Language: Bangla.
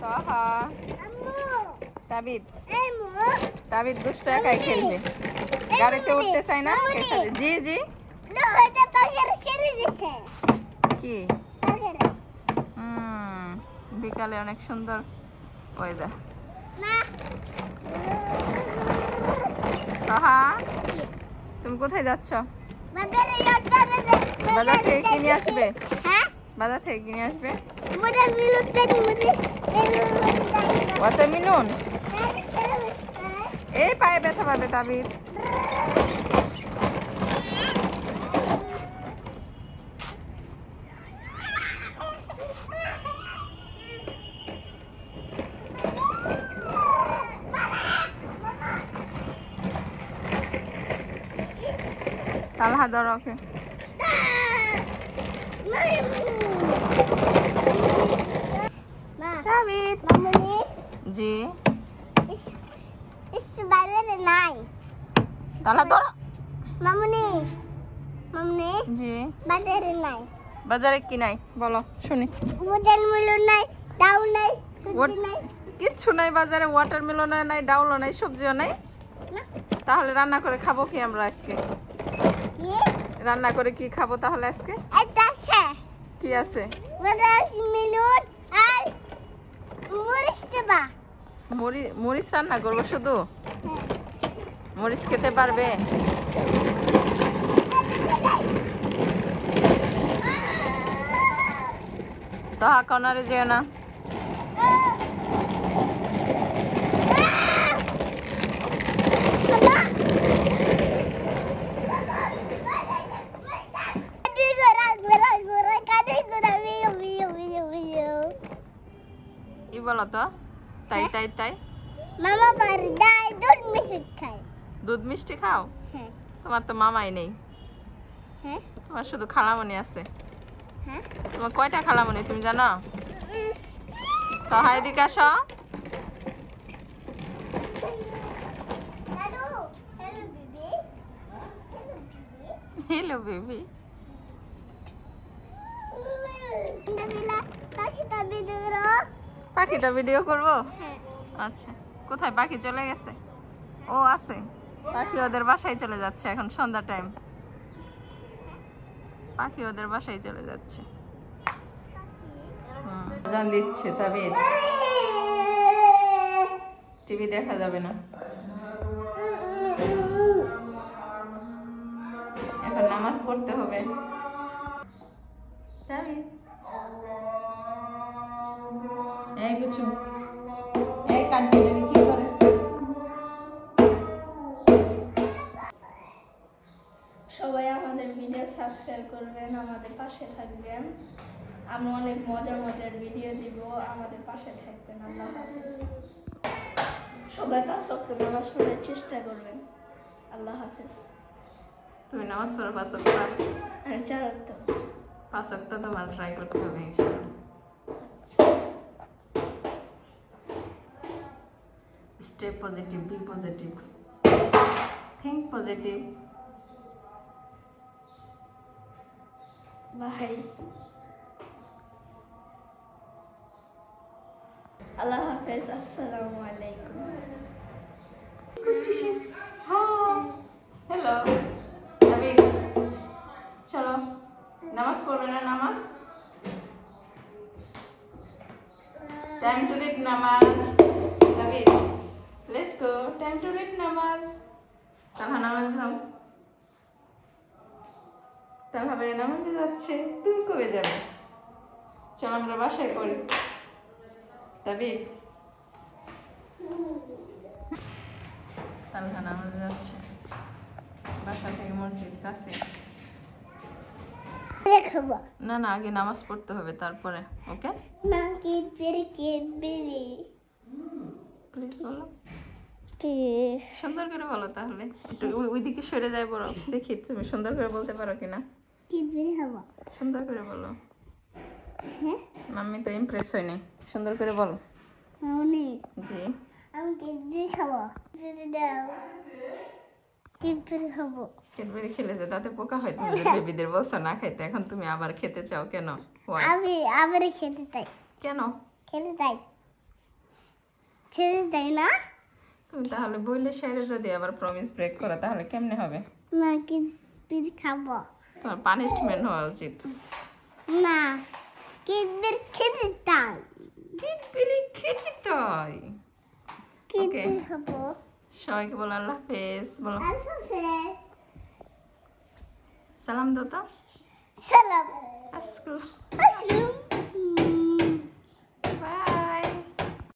তাহা তাবিদ তাবিদ দুষ্ট একাই খেলবে গাড়িতে উঠতে চাই না জি জি কি বিকালে অনেক সুন্দর ওয়েদার তাহা তুমি কোথায় যাচ্ছ বাজার থেকে কিনে আসবে বাজার থেকে কিনে আসবে ওয়াটারমেলন এই পায়ে ব্যথা পাবে তাবিদ তালহা ধরো ওকে তাবিদ জি বাজারে নাই তালহা ধরো মামুনি মামুনি জি বাজারে নাই বাজারে কি নাই বলো শুনি ওয়াটারমেলন নাই ডাউ নাই কিছু নাই কিচ্ছু নাই বাজারে ওয়াটারমেলন নাই ডাউলও নাই সবজিও নাই তাহলে রান্না করে খাবো কি আমরা আজকে রান্না করে কি খাবো তাহলে আজকে কি আছে ওয়াটারমেলন আর মরিচ দেবা মরিচ রান্না করবো শুধু মরিচ খেতে পারবে তাহা কর্নারে যেও না কি বলো তো তাই তাই তাই মামা বাড়ি যায় দুধ মিষ্টি খায় দুধ মিষ্টি খাও হ্যাঁ তোমার তো মামাই নেই হ্যাঁ তোমার শুধু খালামণি আছে হ্যাঁ তোমার কয়টা খালামণি তুমি জানো তো হাই দিকে আসো হ্যালো বেবি পাখিটা ভিডিও করবো আচ্ছা কোথায় পাখি চলে গেছে ও আছে পাখি ওদের বাসায় চলে যাচ্ছে এখন সন্ধ্যা টাইম পাখি ওদের বাসায় চলে যাচ্ছে জান দিচ্ছে তবে টিভি দেখা যাবে না এখন নামাজ পড়তে হবে এই বুঝছো এই কান্টি কি করে সবাই আমাদের ভিডিও সাবস্ক্রাইব করবেন আমাদের পাশে থাকবেন আমরা অনেক মজার ভিডিও দিব আমাদের পাশে থাকবেন আল্লাহ হাফেজ সবাই 5 ওয়াক্ত নামাজ পড়ার চেষ্টা করবেন আল্লাহ হাফেজ তুমি নামাজ পড়ো 5 ওয়াক্ত আর 4 ওয়াক্ত 5 ওয়াক্ত তোমার ট্রাই করতে হবে ইনশাআল্লাহ Stay positive, be positive, think positive. Bye. Allah Hafiz. Assalamu alaikum. Hello. David. Chalo. Namaz পড়বে না নামাজ? Time to read namaz. David. Let's go. Time to read namaz. তাহা নামাজ নাও। তাহা ভাই নামাজে যাচ্ছে। তুমি কবে যাবে? চলো আমরা বাসায় পড়ি। দাবিদ। তাহা নামাজে যাচ্ছে। বাসা থেকে মসজিদ কাছে। দেখবা। না না আগে নামাজ পড়তে হবে তারপরে ওকে? না কি বেরি। প্লিজ বলো। প্লিজ সুন্দর করে বলো তাহলে একটু ওইদিকে সরে যায় বলো দেখি তুমি সুন্দর করে বলতে পারো কিনা কি বেরি হবো সুন্দর করে বলো হ্যাঁ মাম্মি তো ইমপ্রেস হয়নি সুন্দর করে বলো মামনি জি আমি কি বেরি খাবো দিদি দাও কি বেরি খাবো ক্যাডবেরি খেলে যে তাতে পোকা হয়, তুমি বেবিদের বলছো না খাইতে, এখন তুমি আবার খেতে চাও কেন? Why? আমি আবার খেতে চাই। কেন? খেতে চাই। খেতে চাই না? তুমি তাহলে বইলে সেরে যদি আবার প্রমিস ব্রেক করো তাহলে কেমনে হবে? না কি পিঠ খাবো? তোমার পানিশমেন্ট হওয়া উচিত। না কিডবেরি খেতে চাই। ক্যাডবেরি খেতে চাই। কিডবেরি খাবো। সবাইকে বলো আল্লাহ হাফেজ, বলো আল্লাহ হাফেজ। সালাম দাও তো। সালাম। আজকে আসসালাম।